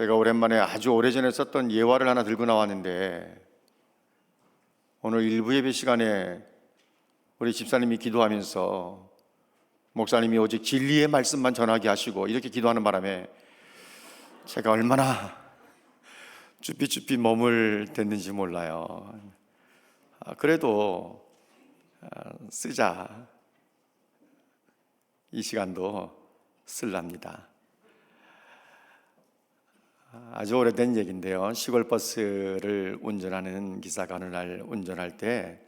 제가 오랜만에 아주 오래전에 썼던 예화를 하나 들고 나왔는데, 오늘 일부 예배 시간에 우리 집사님이 기도하면서 목사님이 오직 진리의 말씀만 전하게 하시고 이렇게 기도하는 바람에 제가 얼마나 쭈삣쭈삣 몸을 댔는지 몰라요. 그래도 쓰자. 이 시간도 쓸랍니다. 아주 오래된 얘기인데요. 시골 버스를 운전하는 기사가 어느 날 운전할 때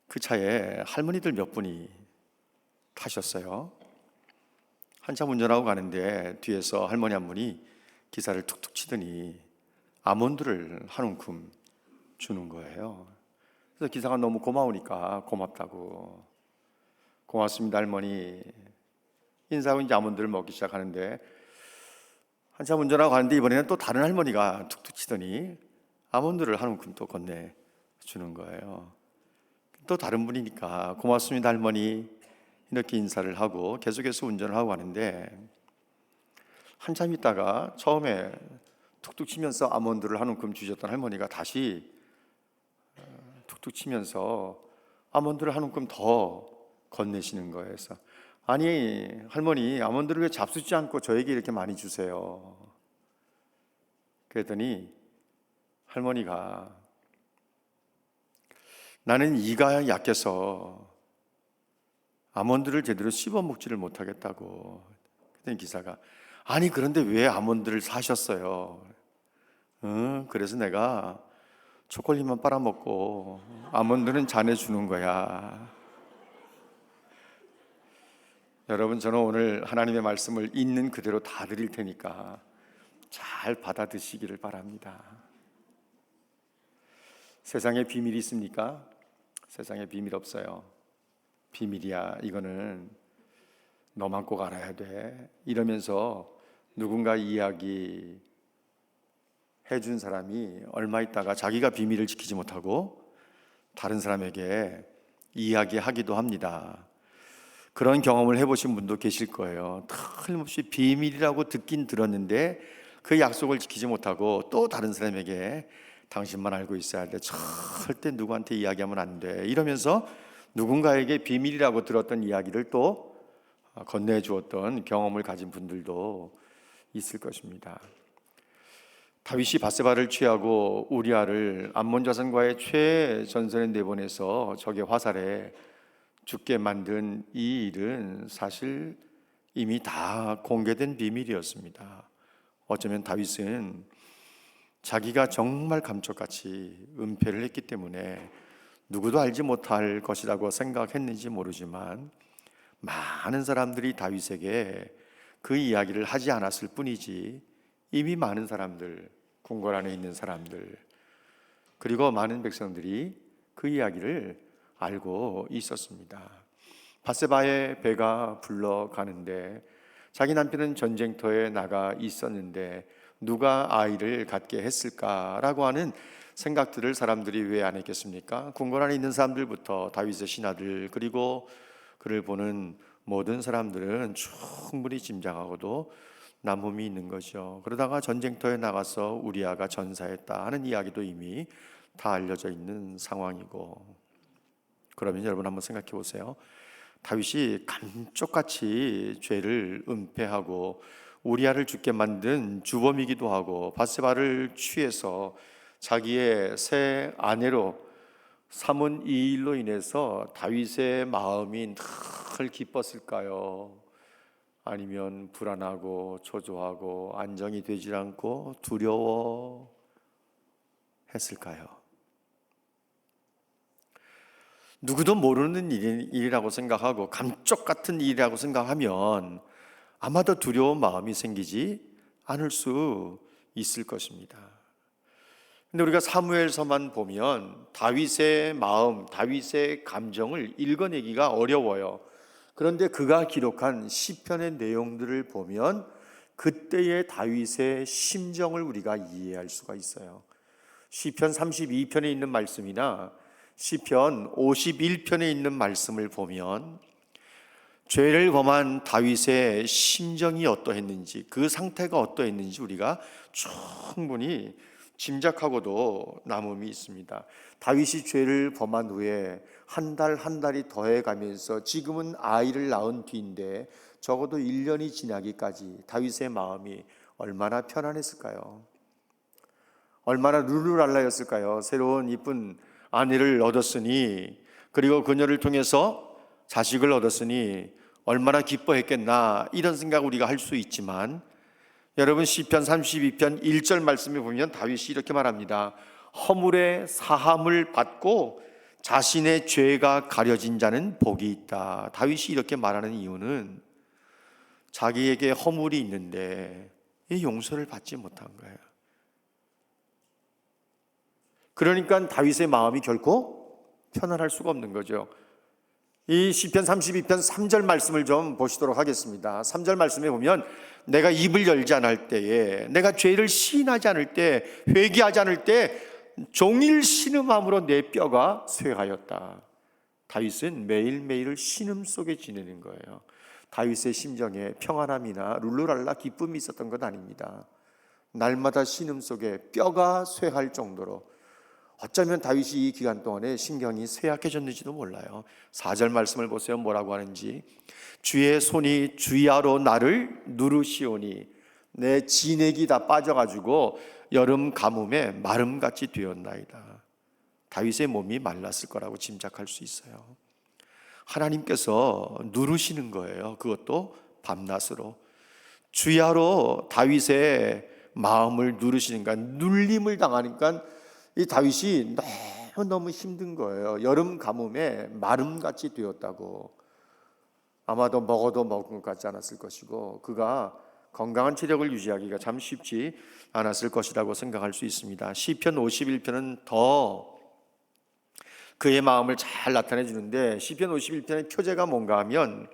그 차에 할머니들 몇 분이 타셨어요. 한참 운전하고 가는데 뒤에서 할머니 한 분이 기사를 툭툭 치더니 아몬드를 한 움큼 주는 거예요. 그래서 기사가 너무 고마우니까 고맙다고, 고맙습니다 할머니 인사하고 이제 아몬드를 먹기 시작하는데, 한참 운전하고 가는데 이번에는 또 다른 할머니가 툭툭 치더니 아몬드를 한 움큼 또 건네주는 거예요. 또 다른 분이니까 고맙습니다 할머니 이렇게 인사를 하고 계속해서 운전을 하고 가는데, 한참 있다가 처음에 툭툭 치면서 아몬드를 한 움큼 주셨던 할머니가 다시 툭툭 치면서 아몬드를 한 움큼 더 건네시는 거예요. 그래서 아니 할머니, 아몬드를 왜 잡수지 않고 저에게 이렇게 많이 주세요? 그랬더니 할머니가 나는 이가 약해서 아몬드를 제대로 씹어 먹지를 못하겠다고. 그랬더니 기사가 아니 그런데 왜 아몬드를 사셨어요? 그래서 내가 초콜릿만 빨아먹고 아몬드는 자네 주는 거야. 여러분, 저는 오늘 하나님의 말씀을 있는 그대로 다 드릴 테니까 잘 받아 드시기를 바랍니다. 세상에 비밀이 있습니까? 세상에 비밀 없어요. 비밀이야 이거는 너만 꼭 알아야 돼 이러면서 누군가 이야기 해준 사람이 얼마 있다가 자기가 비밀을 지키지 못하고 다른 사람에게 이야기하기도 합니다. 그런 경험을 해보신 분도 계실 거예요. 틀림없이 비밀이라고 듣긴 들었는데 그 약속을 지키지 못하고 또 다른 사람에게 당신만 알고 있어야 돼, 절대 누구한테 이야기하면 안 돼 이러면서 누군가에게 비밀이라고 들었던 이야기를 또 건네주었던 경험을 가진 분들도 있을 것입니다. 다윗이 밧세바를 취하고 우리아를 암몬 자손과의 최전선에 내보내서 적의 화살에 죽게 만든 이 일은 사실 이미 다 공개된 비밀이었습니다. 어쩌면 다윗은 자기가 정말 감쪽같이 은폐를 했기 때문에 누구도 알지 못할 것이라고 생각했는지 모르지만 많은 사람들이 다윗에게 그 이야기를 하지 않았을 뿐이지 이미 많은 사람들, 궁궐 안에 있는 사람들, 그리고 많은 백성들이 그 이야기를 알고 있었습니다. 밧세바의 배가 불러가는데 자기 남편은 전쟁터에 나가 있었는데 누가 아이를 갖게 했을까라고 하는 생각들을 사람들이 왜 안 했겠습니까? 궁궐 안에 있는 사람들부터 다윗의 신하들, 그리고 그를 보는 모든 사람들은 충분히 짐작하고도 남음이 있는 거죠. 그러다가 전쟁터에 나가서 우리아가 전사했다 하는 이야기도 이미 다 알려져 있는 상황이고, 그러면 여러분 한번 생각해 보세요. 다윗이 감쪽같이 죄를 은폐하고 우리아를 죽게 만든 주범이기도 하고 밧세바를 취해서 자기의 새 아내로 삼은 이 일로 인해서 다윗의 마음이 늘 기뻤을까요? 아니면 불안하고 초조하고 안정이 되질 않고 두려워 했을까요? 누구도 모르는 일이라고 생각하고 감쪽 같은 일이라고 생각하면 아마도 두려운 마음이 생기지 않을 수 있을 것입니다. 근데 우리가 사무엘서만 보면 다윗의 마음, 다윗의 감정을 읽어내기가 어려워요. 그런데 그가 기록한 시편의 내용들을 보면 그때의 다윗의 심정을 우리가 이해할 수가 있어요. 시편 32편에 있는 말씀이나 시편 51편에 있는 말씀을 보면 죄를 범한 다윗의 심정이 어떠했는지, 그 상태가 어떠했는지 우리가 충분히 짐작하고도 남음이 있습니다. 다윗이 죄를 범한 후에 한 달 한 달이 더해가면서 지금은 아이를 낳은 뒤인데 적어도 1년이 지나기까지 다윗의 마음이 얼마나 편안했을까요? 얼마나 룰루랄라였을까요? 새로운 이쁜 아내를 얻었으니, 그리고 그녀를 통해서 자식을 얻었으니 얼마나 기뻐했겠나, 이런 생각 우리가 할 수 있지만, 여러분 시편 32편 1절 말씀에 보면 다윗이 이렇게 말합니다. 허물의 사함을 받고 자신의 죄가 가려진 자는 복이 있다. 다윗이 이렇게 말하는 이유는 자기에게 허물이 있는데 이 용서를 받지 못한 거예요. 그러니까 다윗의 마음이 결코 편안할 수가 없는 거죠. 이 시편 32편 3절 말씀을 좀 보시도록 하겠습니다. 3절 말씀에 보면 내가 입을 열지 않을 때에, 내가 죄를 시인하지 않을 때, 회개하지 않을 때 종일 신음함으로 내 뼈가 쇠하였다. 다윗은 매일매일을 신음 속에 지내는 거예요. 다윗의 심정에 평안함이나 룰루랄라 기쁨이 있었던 건 아닙니다. 날마다 신음 속에 뼈가 쇠할 정도로, 어쩌면 다윗이 이 기간 동안에 신경이 쇠약해졌는지도 몰라요. 4절 말씀을 보세요. 뭐라고 하는지. 주의 손이 주야로 나를 누르시오니 내 진액이 다 빠져가지고 여름 가뭄에 마름같이 되었나이다. 다윗의 몸이 말랐을 거라고 짐작할 수 있어요. 하나님께서 누르시는 거예요. 그것도 밤낮으로. 주야로 다윗의 마음을 누르시니까, 눌림을 당하니까 이 다윗이 너무 힘든 거예요. 여름 가뭄에 마름같이 되었다고. 아마도 먹어도 먹은 것 같지 않았을 것이고, 그가 건강한 체력을 유지하기가 참 쉽지 않았을 것이라고 생각할 수 있습니다. 시편 51편은 더 그의 마음을 잘 나타내 주는데, 시편 51편의 표제가 뭔가 하면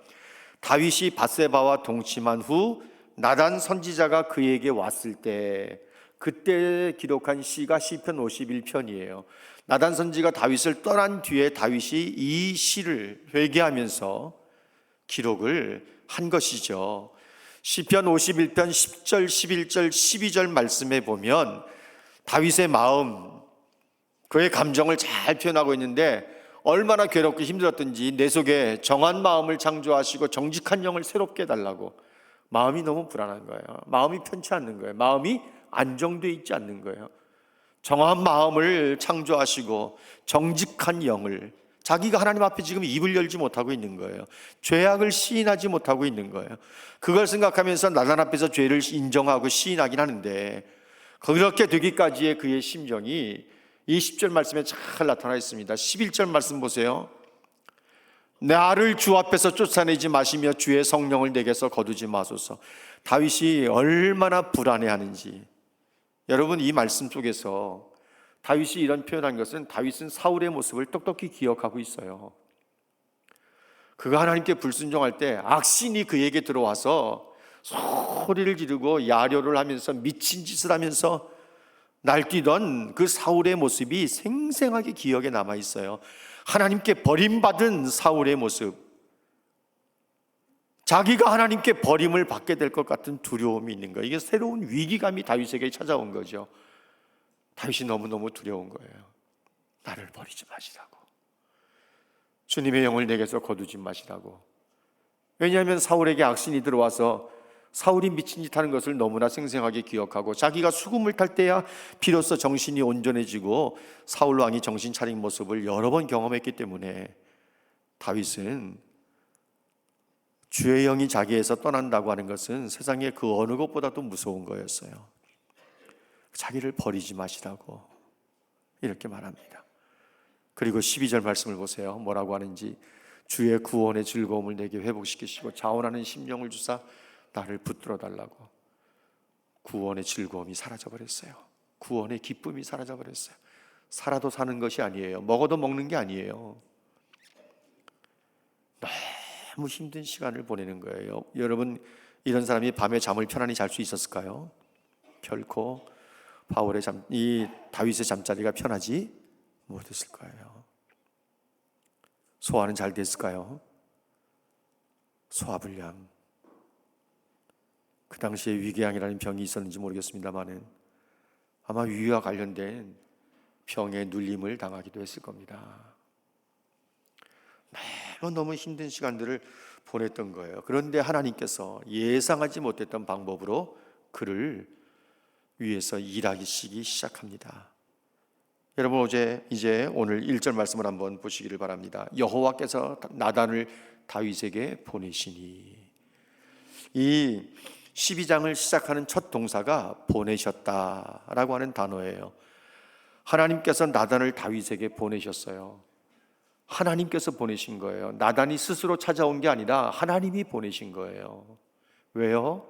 다윗이 밧세바와 동침한 후 나단 선지자가 그에게 왔을 때, 그때 기록한 시가 시편 51편이에요. 나단 선지가 다윗을 떠난 뒤에 다윗이 이 시를 회개하면서 기록을 한 것이죠. 시편 51편 10절, 11절, 12절 말씀에 보면 다윗의 마음, 그의 감정을 잘 표현하고 있는데, 얼마나 괴롭고 힘들었든지 내 속에 정한 마음을 창조하시고 정직한 영을 새롭게 해달라고. 마음이 너무 불안한 거예요. 마음이 편치 않는 거예요. 마음이 안정되어 있지 않는 거예요. 정한 마음을 창조하시고 정직한 영을, 자기가 하나님 앞에 지금 입을 열지 못하고 있는 거예요. 죄악을 시인하지 못하고 있는 거예요. 그걸 생각하면서 나단 앞에서 죄를 인정하고 시인하긴 하는데, 그렇게 되기까지의 그의 심정이 이 10절 말씀에 잘 나타나 있습니다. 11절 말씀 보세요. 나를 주 앞에서 쫓아내지 마시며 주의 성령을 내게서 거두지 마소서. 다윗이 얼마나 불안해하는지. 여러분, 이 말씀 속에서 다윗이 이런 표현한 것은, 다윗은 사울의 모습을 똑똑히 기억하고 있어요. 그가 하나님께 불순종할 때 악신이 그에게 들어와서 소리를 지르고 야려를 하면서 미친 짓을 하면서 날뛰던 그 사울의 모습이 생생하게 기억에 남아 있어요. 하나님께 버림받은 사울의 모습, 자기가 하나님께 버림을 받게 될 것 같은 두려움이 있는 거예요. 이게 새로운 위기감이 다윗에게 찾아온 거죠. 다윗이 너무너무 두려운 거예요. 나를 버리지 마시라고, 주님의 영을 내게서 거두지 마시라고. 왜냐하면 사울에게 악신이 들어와서 사울이 미친 짓 하는 것을 너무나 생생하게 기억하고, 자기가 수금을 탈 때야 비로소 정신이 온전해지고 사울 왕이 정신 차린 모습을 여러 번 경험했기 때문에 다윗은 주의 영이 자기에서 떠난다고 하는 것은 세상의 그 어느 것보다도 무서운 거였어요. 자기를 버리지 마시라고 이렇게 말합니다. 그리고 12절 말씀을 보세요. 뭐라고 하는지. 주의 구원의 즐거움을 내게 회복시키시고 자원하는 심령을 주사 나를 붙들어 달라고. 구원의 즐거움이 사라져버렸어요. 구원의 기쁨이 사라져버렸어요. 살아도 사는 것이 아니에요. 먹어도 먹는 게 아니에요. 너무 힘든 시간을 보내는 거예요. 여러분, 이런 사람이 밤에 잠을 편안히 잘 수 있었을까요? 결코 이 다윗의 잠자리가 편하지 못했을 거예요. 소화는 잘 됐을까요? 소화불량. 그 당시에 위궤양이라는 병이 있었는지 모르겠습니다만은 아마 위와 관련된 병에 눌림을 당하기도 했을 겁니다. 너무 힘든 시간들을 보냈던 거예요. 그런데 하나님께서 예상하지 못했던 방법으로 그를 위해서 일하시기 시작합니다. 여러분, 이제 오늘 1절 말씀을 한번 보시기를 바랍니다. 여호와께서 나단을 다윗에게 보내시니. 이 12장을 시작하는 첫 동사가 보내셨다라고 하는 단어예요. 하나님께서 나단을 다윗에게 보내셨어요. 하나님께서 보내신 거예요. 나단이 스스로 찾아온 게 아니라 하나님이 보내신 거예요. 왜요?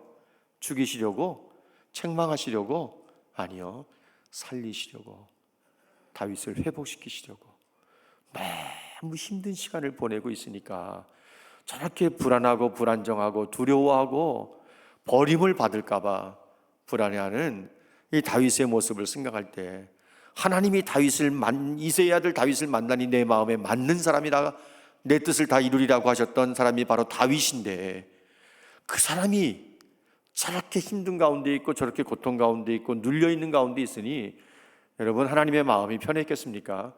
죽이시려고? 책망하시려고? 아니요, 살리시려고, 다윗을 회복시키시려고. 너무 힘든 시간을 보내고 있으니까 저렇게 불안하고 불안정하고 두려워하고 버림을 받을까 봐 불안해하는 이 다윗의 모습을 생각할 때, 하나님이 이새의 아들 다윗을 만나니 내 마음에 맞는 사람이라 내 뜻을 다 이루리라고 하셨던 사람이 바로 다윗인데, 그 사람이 저렇게 힘든 가운데 있고 저렇게 고통 가운데 있고 눌려있는 가운데 있으니 여러분, 하나님의 마음이 편했겠습니까?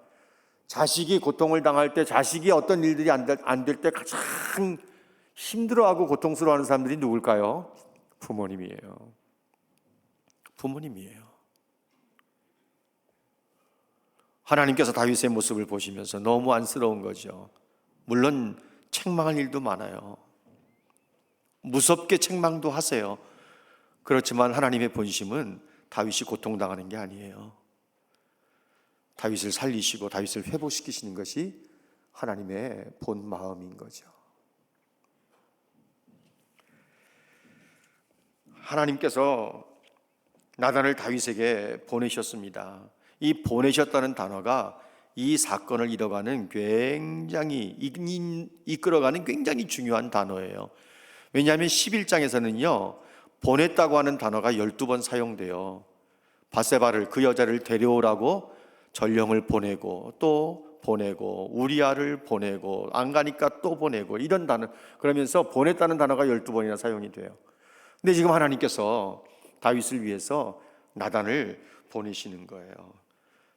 자식이 고통을 당할 때, 자식이 어떤 일들이 안 될 때 가장 힘들어하고 고통스러워하는 사람들이 누굴까요? 부모님이에요. 부모님이에요. 하나님께서 다윗의 모습을 보시면서 너무 안쓰러운 거죠. 물론 책망할 일도 많아요. 무섭게 책망도 하세요. 그렇지만 하나님의 본심은 다윗이 고통당하는 게 아니에요. 다윗을 살리시고 다윗을 회복시키시는 것이 하나님의 본 마음인 거죠. 하나님께서 나단을 다윗에게 보내셨습니다. 이 보내셨다는 단어가 이 사건을 이끌어가는 굉장히 중요한 단어예요. 왜냐하면 11장에서는요, 보냈다고 하는 단어가 12번 사용돼요. 바세바를, 그 여자를 데려오라고 전령을 보내고 또 보내고, 우리아를 보내고, 안 가니까 또 보내고, 이런 단어, 그러면서 보냈다는 단어가 12번이나 사용이 돼요. 근데 지금 하나님께서 다윗을 위해서 나단을 보내시는 거예요.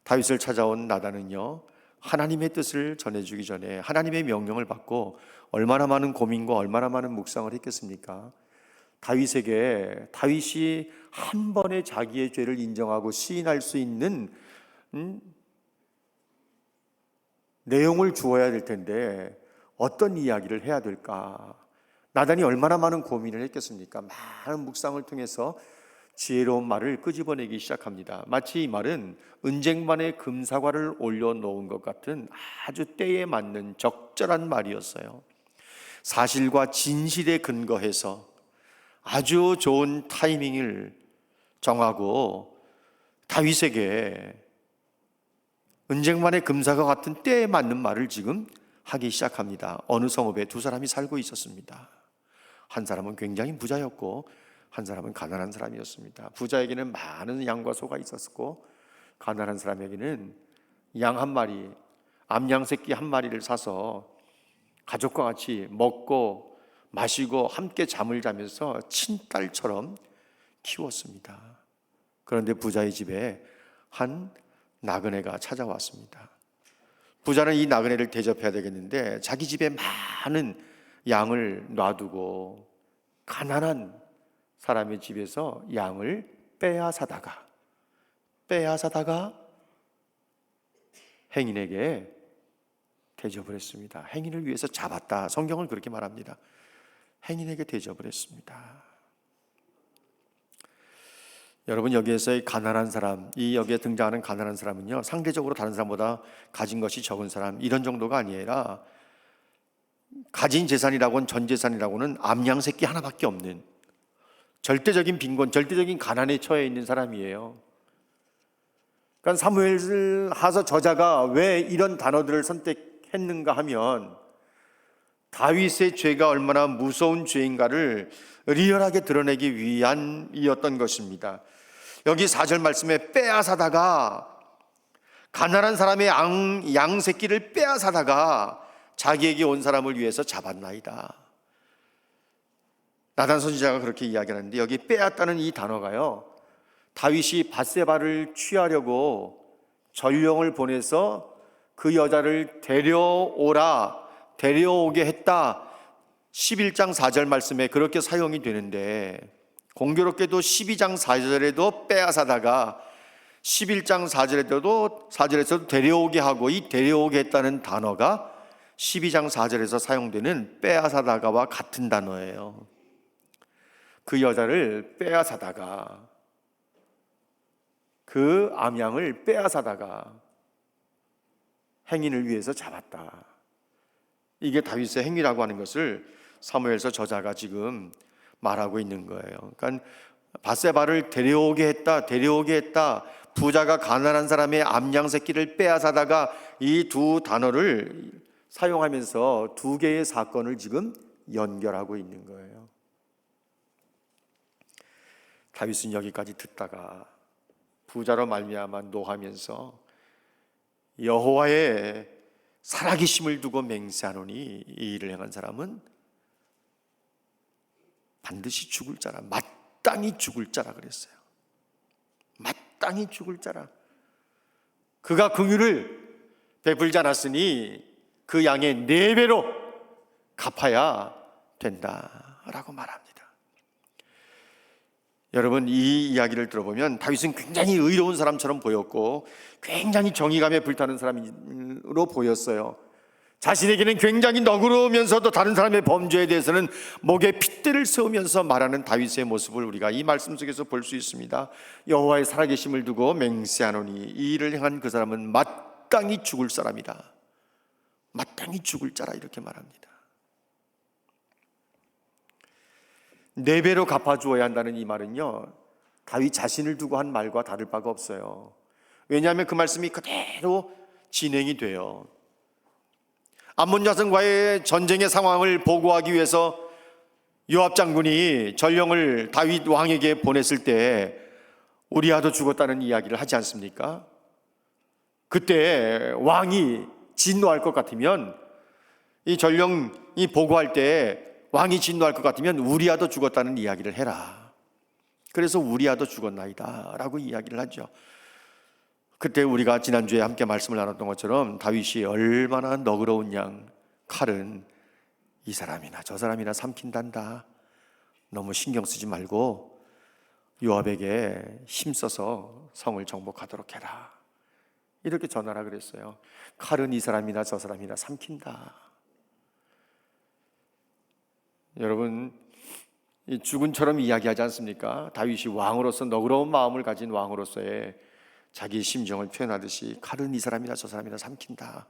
다윗을 찾아온 나단은요, 하나님의 뜻을 전해주기 전에 하나님의 명령을 받고 얼마나 많은 고민과 얼마나 많은 묵상을 했겠습니까? 다윗이 한 번에 자기의 죄를 인정하고 시인할 수 있는 내용을 주어야 될 텐데 어떤 이야기를 해야 될까? 나단이 얼마나 많은 고민을 했겠습니까? 많은 묵상을 통해서 지혜로운 말을 끄집어내기 시작합니다. 마치 이 말은 은쟁반에 금사과를 올려놓은 것 같은 아주 때에 맞는 적절한 말이었어요. 사실과 진실에 근거해서 아주 좋은 타이밍을 정하고 다윗에게 은쟁반에 금사과 같은 때에 맞는 말을 지금 하기 시작합니다. 어느 성읍에 두 사람이 살고 있었습니다. 한 사람은 굉장히 부자였고 한 사람은 가난한 사람이었습니다. 부자에게는 많은 양과 소가 있었고 가난한 사람에게는 양 한 마리, 암양새끼 한 마리를 사서 가족과 같이 먹고 마시고 함께 잠을 자면서 친딸처럼 키웠습니다. 그런데 부자의 집에 한 나그네가 찾아왔습니다. 부자는 이 나그네를 대접해야 되겠는데 자기 집에 많은 양을 놔두고 가난한 사람의 집에서 양을 빼앗아다가 행인에게 대접을 했습니다. 행인을 위해서 잡았다. 성경은 그렇게 말합니다. 행인에게 대접을 했습니다. 여러분, 여기에서의 가난한 사람, 여기에 등장하는 가난한 사람은요, 상대적으로 다른 사람보다 가진 것이 적은 사람, 이런 정도가 아니라 가진 재산이라고는, 전 재산이라고는 암양새끼 하나밖에 없는 절대적인 빈곤, 절대적인 가난에 처해 있는 사람이에요. 그러니까 사무엘하서 저자가 왜 이런 단어들을 선택했는가 하면 다윗의 죄가 얼마나 무서운 죄인가를 리얼하게 드러내기 위함이었던 것입니다. 여기 4절 말씀에 빼앗아다가, 가난한 사람의 양 새끼를 빼앗아다가 자기에게 온 사람을 위해서 잡았나이다. 나단 선지자가 그렇게 이야기하는데 여기 빼앗다는 이 단어가요, 다윗이 밧세바를 취하려고 전령을 보내서 그 여자를 데려오게 했다, 11장 4절 말씀에 그렇게 사용이 되는데, 공교롭게도 12장 4절에도 빼앗아다가 11장 4절에서도 데려오게 하고, 이 데려오게 했다는 단어가 12장 4절에서 사용되는 빼앗아다가와 같은 단어예요. 그 여자를 빼앗아다가, 그 암양을 빼앗아다가 행인을 위해서 잡았다. 이게 다윗의 행위라고 하는 것을 사무엘서 저자가 지금 말하고 있는 거예요. 그러니까 밧세바를 데려오게 했다. 부자가 가난한 사람의 암양 새끼를 빼앗아다가, 이 두 단어를 사용하면서 두 개의 사건을 지금 연결하고 있는 거예요. 다윗은 여기까지 듣다가 부자로 말미암아 노하면서 여호와의 살아계심을 두고 맹세하노니 이 일을 행한 사람은 반드시 죽을 자라, 마땅히 죽을 자라 그랬어요. 마땅히 죽을 자라. 그가 긍휼을 베풀지 않았으니 그 양의 4배로 갚아야 된다라고 말합니다. 여러분, 이 이야기를 들어보면 다윗은 굉장히 의로운 사람처럼 보였고 굉장히 정의감에 불타는 사람으로 보였어요. 자신에게는 굉장히 너그러우면서도 다른 사람의 범죄에 대해서는 목에 핏대를 세우면서 말하는 다윗의 모습을 우리가 이 말씀 속에서 볼 수 있습니다. 여호와의 살아계심을 두고 맹세하노니 이 일을 행한 그 사람은 마땅히 죽을 사람이다. 마땅히 죽을 자라, 이렇게 말합니다. 4배로 갚아주어야 한다는 이 말은요, 다윗 자신을 두고 한 말과 다를 바가 없어요. 왜냐하면 그 말씀이 그대로 진행이 돼요. 암몬 자손과의 전쟁의 상황을 보고하기 위해서 요압 장군이 전령을 다윗 왕에게 보냈을 때 우리아도 죽었다는 이야기를 하지 않습니까? 그때 왕이 진노할 것 같으면, 이 전령이 보고할 때 왕이 진노할 것 같으면 우리아도 죽었다는 이야기를 해라. 그래서 우리아도 죽었나이다 라고 이야기를 하죠. 그때 우리가 지난주에 함께 말씀을 나눴던 것처럼 다윗이 얼마나 너그러운 양, 칼은 이 사람이나 저 사람이나 삼킨단다, 너무 신경 쓰지 말고 요압에게 힘써서 성을 정복하도록 해라, 이렇게 전하라 그랬어요. 칼은 이 사람이나 저 사람이나 삼킨다. 여러분, 이 죽은처럼 이야기하지 않습니까? 다윗이 왕으로서 너그러운 마음을 가진 왕으로서의 자기 심정을 표현하듯이 칼은 이 사람이나 저 사람이나 삼킨다.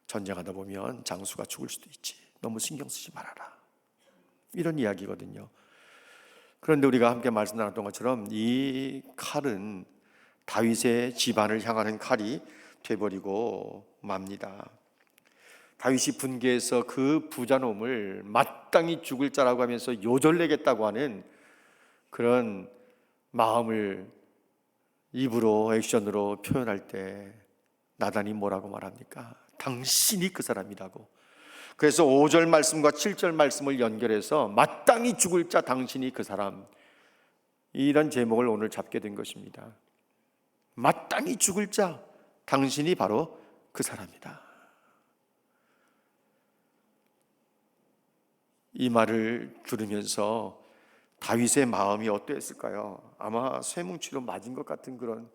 전쟁하다 보면 장수가 죽을 수도 있지, 너무 신경 쓰지 말아라, 이런 이야기거든요. 그런데 우리가 함께 말씀 나눴던 것처럼 이 칼은 다윗의 집안을 향하는 칼이 돼버리고 맙니다. 다윗이 분개해서 그 부자놈을 마땅히 죽을 자라고 하면서 요절내겠다고 하는 그런 마음을 입으로, 액션으로 표현할 때 나단이 뭐라고 말합니까? 당신이 그 사람이라고. 그래서 5절 말씀과 7절 말씀을 연결해서 마땅히 죽을 자 당신이 그 사람, 이런 제목을 오늘 잡게 된 것입니다. 마땅히 죽을 자 당신이 바로 그 사람이다. 이 말을 들으면서 다윗의 마음이 어떠했을까요? 아마 쇠뭉치로 맞은 것 같은 그런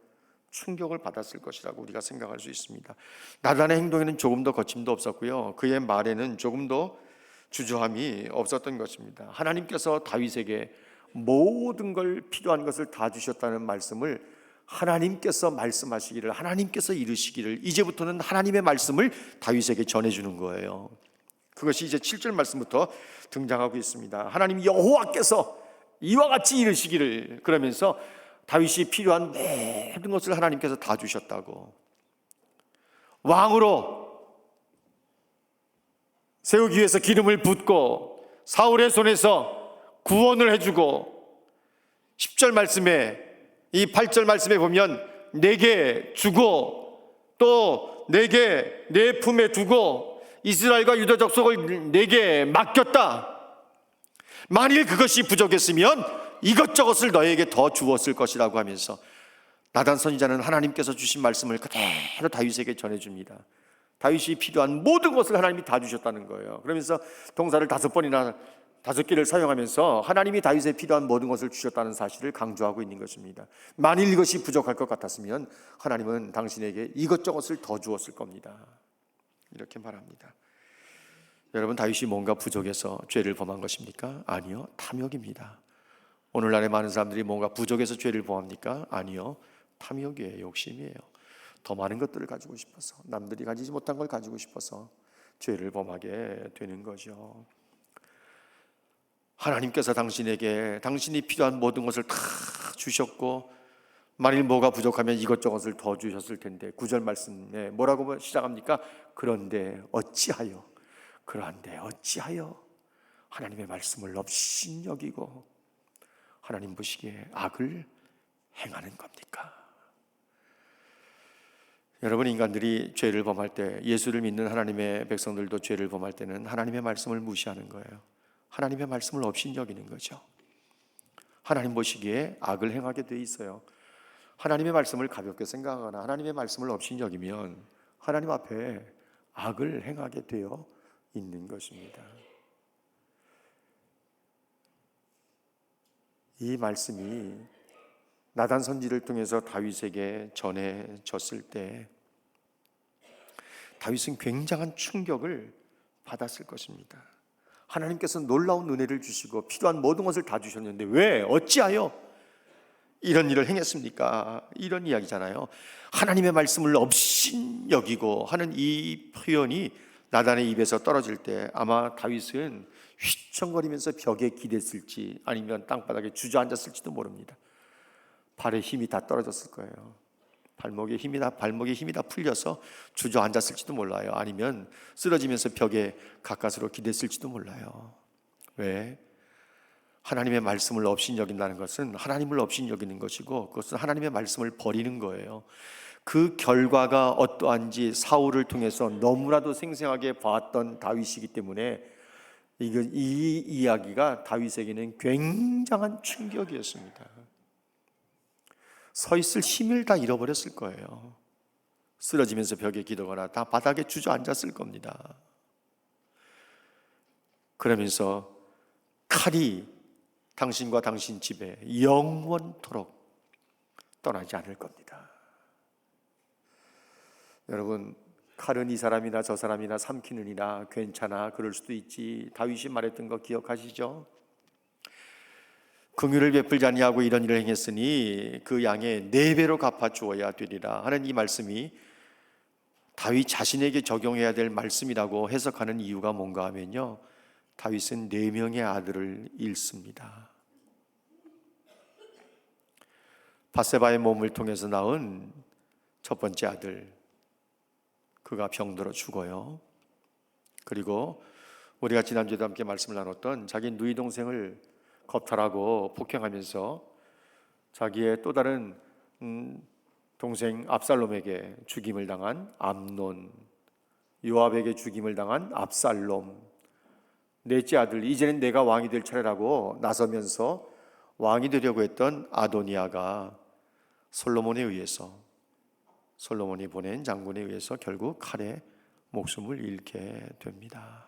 충격을 받았을 것이라고 우리가 생각할 수 있습니다. 나단의 행동에는 조금 더 거침도 없었고요, 그의 말에는 조금 더 주저함이 없었던 것입니다. 하나님께서 다윗에게 모든 걸, 필요한 것을 다 주셨다는 말씀을 하나님께서 말씀하시기를, 하나님께서 이루시기를, 이제부터는 하나님의 말씀을 다윗에게 전해주는 거예요. 그것이 이제 7절 말씀부터 등장하고 있습니다. 하나님 여호와께서 이와 같이 이루시기를, 그러면서 다윗이 필요한 모든 것을 하나님께서 다 주셨다고, 왕으로 세우기 위해서 기름을 붓고 사울의 손에서 구원을 해주고, 10절 말씀에, 이 8절 말씀에 보면 내게 주고 또 내게 내 품에 두고 이스라엘과 유다 족속을 내게 맡겼다. 만일 그것이 부족했으면 이것저것을 너에게 더 주었을 것이라고 하면서 나단 선지자는 하나님께서 주신 말씀을 그대로 다윗에게 전해줍니다. 다윗이 필요한 모든 것을 하나님이 다 주셨다는 거예요. 그러면서 동사를 5개를 사용하면서 하나님이 다윗에 필요한 모든 것을 주셨다는 사실을 강조하고 있는 것입니다. 만일 이것이 부족할 것 같았으면 하나님은 당신에게 이것저것을 더 주었을 겁니다. 이렇게 말합니다. 여러분, 다윗이 뭔가 부족해서 죄를 범한 것입니까? 아니요, 탐욕입니다. 오늘날의 많은 사람들이 뭔가 부족해서 죄를 범합니까? 아니요, 탐욕이에요, 욕심이에요. 더 많은 것들을 가지고 싶어서, 남들이 가지지 못한 걸 가지고 싶어서 죄를 범하게 되는 거죠. 하나님께서 당신에게 당신이 필요한 모든 것을 다 주셨고, 만일 뭐가 부족하면 이것저것을 더 주셨을 텐데 9절 말씀에 뭐라고 시작합니까? 그런데 어찌하여 하나님의 말씀을 업신여기고 하나님 보시기에 악을 행하는 겁니까? 여러분, 인간들이 죄를 범할 때, 예수를 믿는 하나님의 백성들도 죄를 범할 때는 하나님의 말씀을 무시하는 거예요. 하나님의 말씀을 업신여기는 거죠. 하나님 보시기에 악을 행하게 돼 있어요. 하나님의 말씀을 가볍게 생각하거나 하나님의 말씀을 업신여기면 하나님 앞에 악을 행하게 되어 있는 것입니다. 이 말씀이 나단 선지를 통해서 다윗에게 전해졌을 때 다윗은 굉장한 충격을 받았을 것입니다. 하나님께서 놀라운 은혜를 주시고 필요한 모든 것을 다 주셨는데 왜 어찌하여 이런 일을 행했습니까? 이런 이야기잖아요. 하나님의 말씀을 업신여기고 하는 이 표현이 나단의 입에서 떨어질 때 아마 다윗은 휘청거리면서 벽에 기댔을지 아니면 땅바닥에 주저앉았을지도 모릅니다. 발에 힘이 다 떨어졌을 거예요. 발목에 힘이 다 풀려서 주저앉았을지도 몰라요. 아니면 쓰러지면서 벽에 가까스로 기댔을지도 몰라요. 왜? 하나님의 말씀을 업신여긴다는 것은 하나님을 업신여기는 것이고, 그것은 하나님의 말씀을 버리는 거예요. 그 결과가 어떠한지 사울을 통해서 너무나도 생생하게 봤던 다윗이기 때문에 이 이야기가 다윗에게는 굉장한 충격이었습니다. 서 있을 힘을 다 잃어버렸을 거예요. 쓰러지면서 벽에 기대거나 다 바닥에 주저앉았을 겁니다. 그러면서 칼이 당신과 당신 집에 영원토록 떠나지 않을 겁니다. 여러분, 칼은 이 사람이나 저 사람이나 삼키느니라 괜찮아, 그럴 수도 있지. 다윗이 말했던 거 기억하시죠? 긍휼을 베풀지 아니하고 이런 일을 행했으니 그 양의 4배로 갚아 주어야 되리라 하는 이 말씀이 다윗 자신에게 적용해야 될 말씀이라고 해석하는 이유가 뭔가 하면요, 다윗은 4명의 아들을 잃습니다. 바세바의 몸을 통해서 낳은 첫 번째 아들, 그가 병들어 죽어요. 그리고 우리가 지난주에도 함께 말씀을 나눴던 자기 누이 동생을 겁탈하고 폭행하면서 자기의 또 다른 동생 압살롬에게 죽임을 당한 암논, 요압에게 죽임을 당한 압살롬, 넷째 아들, 이제는 내가 왕이 될 차례라고 나서면서 왕이 되려고 했던 아도니아가 솔로몬이 보낸 장군에 의해서 결국 칼에 목숨을 잃게 됩니다.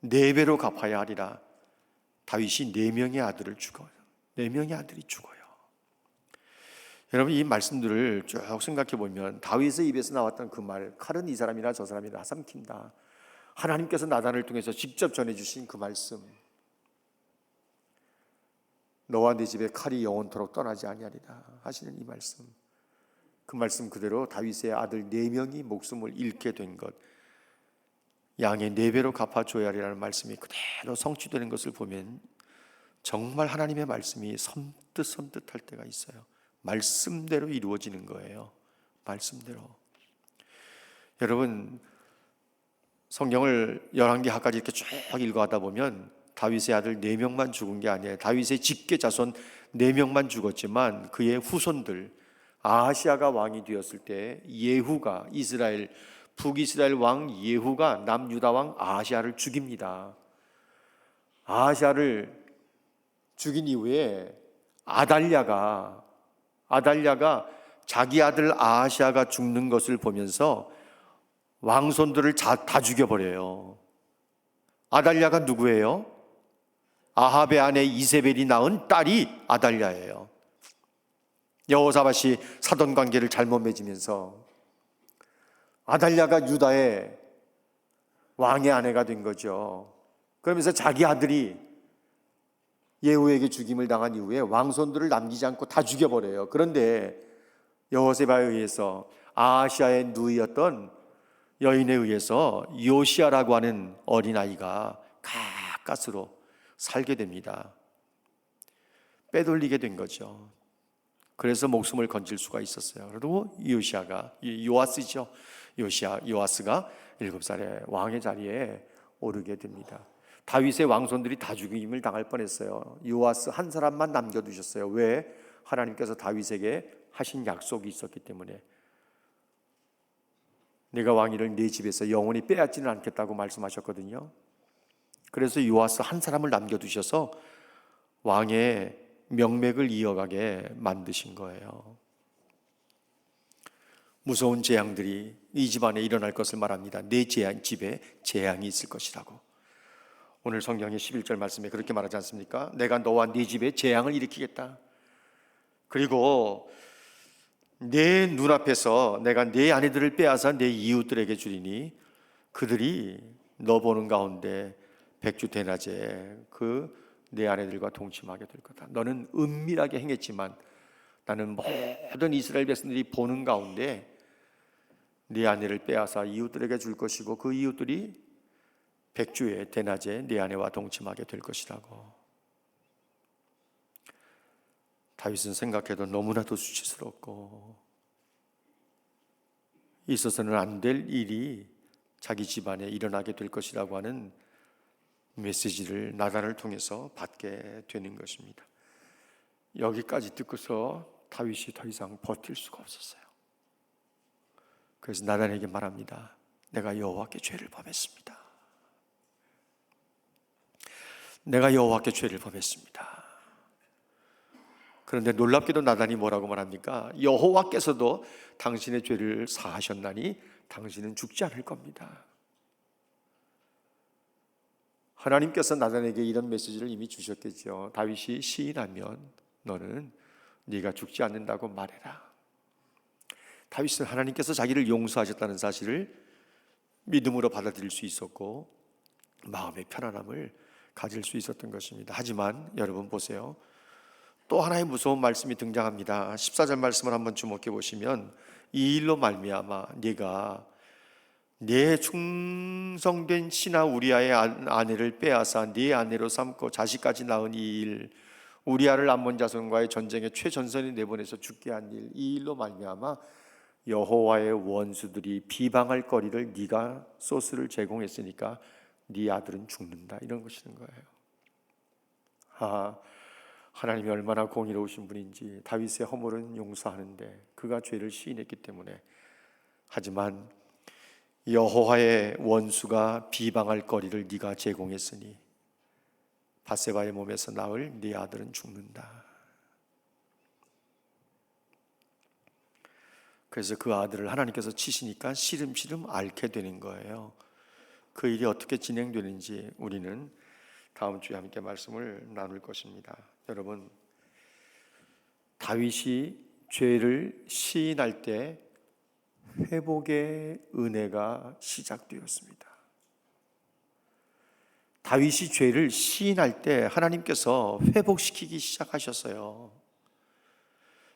4배로 갚아야 하리라. 다윗이 4명의 아들을 죽어요. 4명의 아들이 죽어요. 여러분, 이 말씀들을 쭉 생각해 보면 다윗의 입에서 나왔던 그 말, 칼은 이 사람이나 저 사람이나 삼킨다, 하나님께서 나단을 통해서 직접 전해주신 그 말씀, 너와 네 집에 칼이 영원토록 떠나지 아니하리라 하시는 이 말씀, 그 말씀 그대로 다윗의 아들 4명이 목숨을 잃게 된 것, 양의 4배로 갚아줘야 하리라는 말씀이 그대로 성취되는 것을 보면 정말 하나님의 말씀이 섬뜩할 때가 있어요. 말씀대로 이루어지는 거예요. 말씀대로. 여러분, 성경을 열왕기하까지 이렇게 쭉 읽어가다 보면 다윗의 아들 4명만 죽은 게 아니에요. 다윗의 직계 자손 4명만 죽었지만 그의 후손들, 아하시아가 왕이 되었을 때 예후가, 북이스라엘 왕 예후가 남유다 왕 아하시아를 죽입니다. 아하시아를 죽인 이후에 아달랴가 자기 아들 아하시아가 죽는 것을 보면서 왕손들을 다 죽여버려요. 아달랴가 누구예요? 아합의 아내 이세벨이 낳은 딸이 아달랴예요. 여호사밧이 사돈 관계를 잘못 맺으면서 아달랴가 유다의 왕의 아내가 된 거죠. 그러면서 자기 아들이 예후에게 죽임을 당한 이후에 왕손들을 남기지 않고 다 죽여버려요. 그런데 여호세바에 의해서 아하시아의 누이였던 여인에 의해서 요시아라고 하는 어린아이가 가까스로 살게 됩니다. 빼돌리게 된 거죠. 그래서 목숨을 건질 수가 있었어요. 그리고 요아스죠. 요아스가 7살에 왕의 자리에 오르게 됩니다. 다윗의 왕손들이 다 죽임을 당할 뻔했어요. 요아스 한 사람만 남겨두셨어요. 왜? 하나님께서 다윗에게 하신 약속이 있었기 때문에. 내가 왕위를 네 집에서 영원히 빼앗지는 않겠다고 말씀하셨거든요. 그래서 요아스 한 사람을 남겨두셔서 왕의 명맥을 이어가게 만드신 거예요. 무서운 재앙들이 이 집안에 일어날 것을 말합니다. 내 집에 재앙이 있을 것이라고. 오늘 성경의 11절 말씀에 그렇게 말하지 않습니까? 내가 너와 네 집에 재앙을 일으키겠다. 그리고 내 눈앞에서 내가 네 아내들을 빼앗아 내 이웃들에게 주리니 그들이 너 보는 가운데 백주 대낮에 내 아내들과 동침하게 될 거다. 너는 은밀하게 행했지만 나는 모든 이스라엘 백성들이 보는 가운데 네 아내를 빼앗아 이웃들에게 줄 것이고 그 이웃들이 백주의 대낮에 네 아내와 동침하게 될 것이라고. 다윗은 생각해도 너무나도 수치스럽고 있어서는 안 될 일이 자기 집안에 일어나게 될 것이라고 하는 메시지를 나단을 통해서 받게 되는 것입니다. 여기까지 듣고서 다윗이 더 이상 버틸 수가 없었어요. 그래서 나단에게 말합니다. 내가 여호와께 죄를 범했습니다. 내가 여호와께 죄를 범했습니다. 그런데 놀랍게도 나단이 뭐라고 말합니까? 여호와께서도 당신의 죄를 사하셨나니 당신은 죽지 않을 겁니다. 하나님께서 나단에게 이런 메시지를 이미 주셨겠죠. 다윗이 시인하면 너는 네가 죽지 않는다고 말해라. 다윗은 하나님께서 자기를 용서하셨다는 사실을 믿음으로 받아들일 수 있었고 마음의 편안함을 가질 수 있었던 것입니다. 하지만 여러분 보세요. 또 하나의 무서운 말씀이 등장합니다. 14절 말씀을 한번 주목해 보시면 이 일로 말미암아 네가 내 충성된 신하 우리아의 아내를 빼앗아 네 아내로 삼고 자식까지 낳은 이 일, 우리아를 암몬 자손과의 전쟁에 최전선에 내보내서 죽게 한 일, 이 일로 말미암아 여호와의 원수들이 비방할 거리를 네가 소스를 제공했으니까 네 아들은 죽는다, 이런 것이는 거예요. 하나님이 얼마나 공의로우신 분인지. 다윗의 허물은 용서하는데 그가 죄를 시인했기 때문에. 하지만 여호와의 원수가 비방할 거리를 네가 제공했으니 밧세바의 몸에서 나을 네 아들은 죽는다. 그래서 그 아들을 하나님께서 치시니까 시름시름 앓게 되는 거예요. 그 일이 어떻게 진행되는지 우리는 다음 주에 함께 말씀을 나눌 것입니다. 여러분, 다윗이 죄를 시인할 때 회복의 은혜가 시작되었습니다. 다윗이 죄를 시인할 때 하나님께서 회복시키기 시작하셨어요.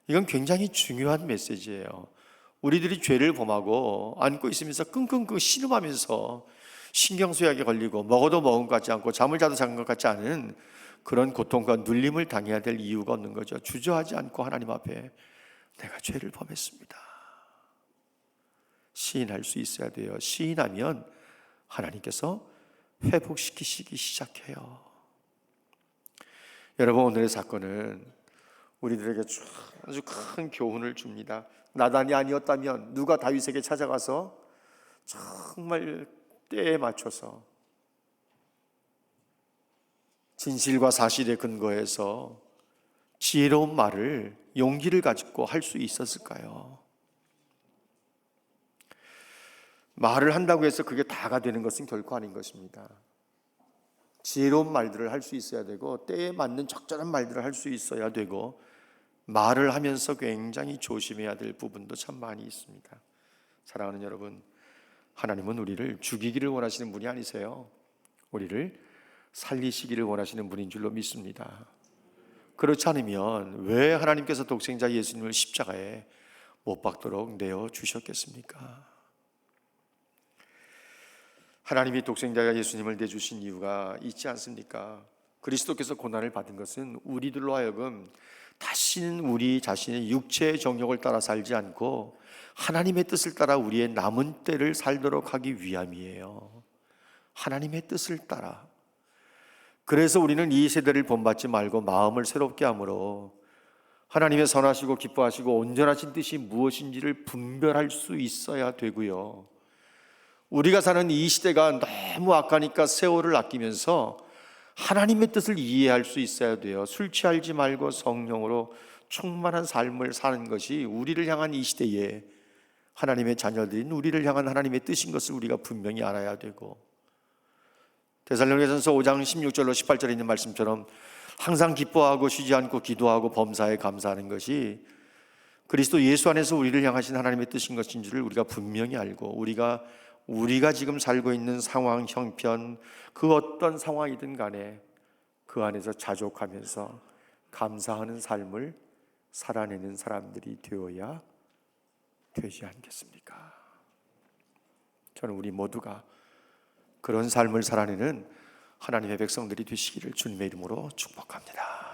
이건 굉장히 중요한 메시지예요. 우리들이 죄를 범하고 안고 있으면서 끙끙끙 신음하면서 신경쇠약에 걸리고 먹어도 먹은 것 같지 않고 잠을 자도 잔 것 같지 않은 그런 고통과 눌림을 당해야 될 이유가 없는 거죠. 주저하지 않고 하나님 앞에 내가 죄를 범했습니다, 시인할 수 있어야 돼요. 시인하면 하나님께서 회복시키시기 시작해요. 여러분, 오늘의 사건은 우리들에게 아주 큰 교훈을 줍니다. 나단이 아니었다면 누가 다윗에게 찾아가서 정말 때에 맞춰서 진실과 사실에 근거해서 지혜로운 말을 용기를 가지고 할 수 있었을까요? 말을 한다고 해서 그게 다가 되는 것은 결코 아닌 것입니다. 지혜로운 말들을 할 수 있어야 되고 때에 맞는 적절한 말들을 할 수 있어야 되고 말을 하면서 굉장히 조심해야 될 부분도 참 많이 있습니다. 사랑하는 여러분, 하나님은 우리를 죽이기를 원하시는 분이 아니세요. 우리를 살리시기를 원하시는 분인 줄로 믿습니다. 그렇지 않으면 왜 하나님께서 독생자 예수님을 십자가에 못 박도록 내어 주셨겠습니까? 하나님이 독생자 예수님을 내주신 이유가 있지 않습니까? 그리스도께서 고난을 받은 것은 우리들로 하여금 다시는 우리 자신의 육체의 정욕을 따라 살지 않고 하나님의 뜻을 따라 우리의 남은 때를 살도록 하기 위함이에요. 하나님의 뜻을 따라. 그래서 우리는 이 세대를 본받지 말고 마음을 새롭게 함으로 하나님의 선하시고 기뻐하시고 온전하신 뜻이 무엇인지를 분별할 수 있어야 되고요. 우리가 사는 이 시대가 너무 악하니까 세월을 아끼면서 하나님의 뜻을 이해할 수 있어야 돼요. 술 취하지 말고 성령으로 충만한 삶을 사는 것이 우리를 향한 이 시대에 하나님의 자녀들인 우리를 향한 하나님의 뜻인 것을 우리가 분명히 알아야 되고, 데살로니가전서 5장 16절로 18절에 있는 말씀처럼 항상 기뻐하고 쉬지 않고 기도하고 범사에 감사하는 것이 그리스도 예수 안에서 우리를 향하신 하나님의 뜻인 것인 줄을 우리가 분명히 알고, 우리가 지금 살고 있는 상황, 형편, 그 어떤 상황이든 간에 그 안에서 자족하면서 감사하는 삶을 살아내는 사람들이 되어야 되지 않겠습니까? 저는 우리 모두가 그런 삶을 살아내는 하나님의 백성들이 되시기를 주님의 이름으로 축복합니다.